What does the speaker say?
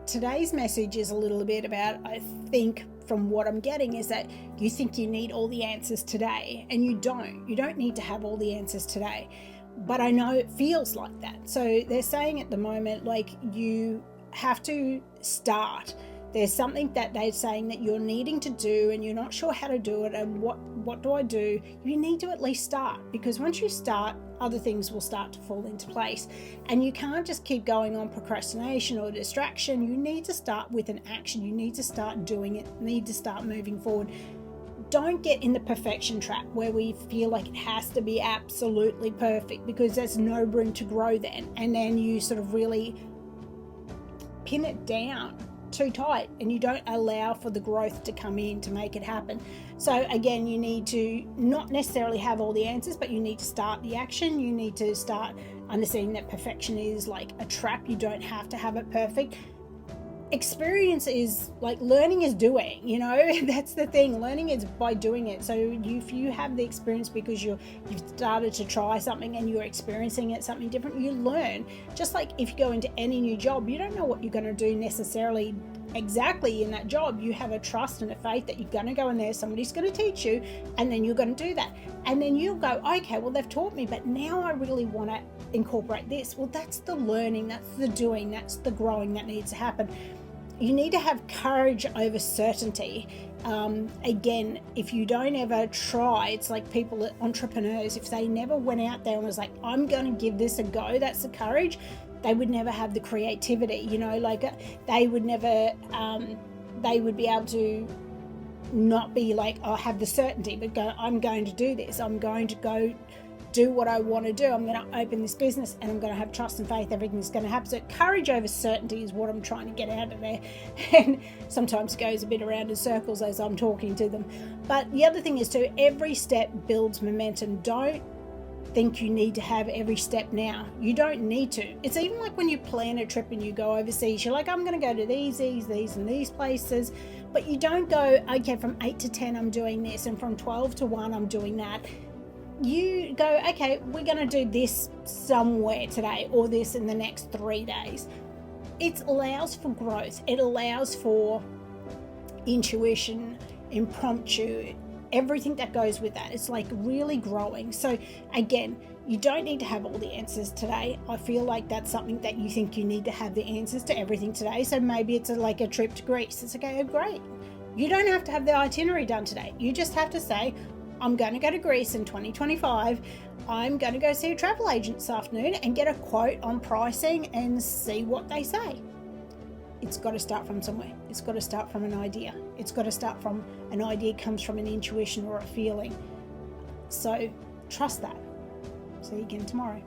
today's message is a little bit about, I think from what I'm getting, is that you think you need all the answers today, and you don't. You don't need to have all the answers today. But I know it feels like that. So they're saying at the moment, like, you have to start. There's something that they're saying that you're needing to do and you're not sure how to do it, and what do I do? You need to at least start, because once you start, other things will start to fall into place. And you can't just keep going on procrastination or distraction. You need to start with an action. You need to start doing it. You need to start moving forward. Don't get in the perfection trap where we feel like it has to be absolutely perfect, because there's no room to grow then. And then you sort of really pin it down too tight, and you don't allow for the growth to come in to make it happen. So again, you need to not necessarily have all the answers, but you need to start the action. You need to start understanding that perfection is like a trap. You don't have to have it perfect. Experience is like learning is doing, that's the thing. Learning is by doing it. So if you have the experience because you've started to try something and you're experiencing it, something different, you learn. Just like if you go into any new job, you don't know what you're going to do necessarily exactly in that job. You have a trust and a faith that you're going to go in there, somebody's going to teach you, and then you're going to do that. And then you'll go, okay, well, they've taught me, but now I really want to incorporate this. Well, that's the learning, that's the doing, that's the growing that needs to happen. You need to have courage over certainty. Again, if you don't ever try, it's like people, entrepreneurs, if they never went out there and was like, I'm going to give this a go, that's the courage, they would never have the creativity, they would never, they would be able to not be like, I have the certainty, but go, I'm going to do this, I'm going to go do what I want to do, I'm going to open this business, and I'm going to have trust and faith, everything's going to happen. So courage over certainty is what I'm trying to get out of there, and sometimes it goes a bit around in circles as I'm talking to them. But the other thing is too, every step builds momentum. Don't think you need to have every step now. You don't need to. It's even like when you plan a trip and you go overseas, you're like, I'm going to go to these and these places, but you don't go, okay, from 8 to 10 I'm doing this, and from 12 to 1 I'm doing that. You go, okay, we're going to do this somewhere today, or this in the next 3 days. It allows for growth. It allows for intuition, impromptu, everything that goes with that. It's like really growing. So again, you don't need to have all the answers today. I feel like that's something that you think you need to have the answers to everything today. So maybe it's like a trip to Greece. It's okay, great. You don't have to have the itinerary done today. You just have to say, I'm going to go to Greece in 2025. I'm going to go see a travel agent this afternoon and get a quote on pricing and see what they say. It's got to start from somewhere. It's got to start from an idea. It's got to start from an idea comes from an intuition or a feeling. So trust that. See you again tomorrow.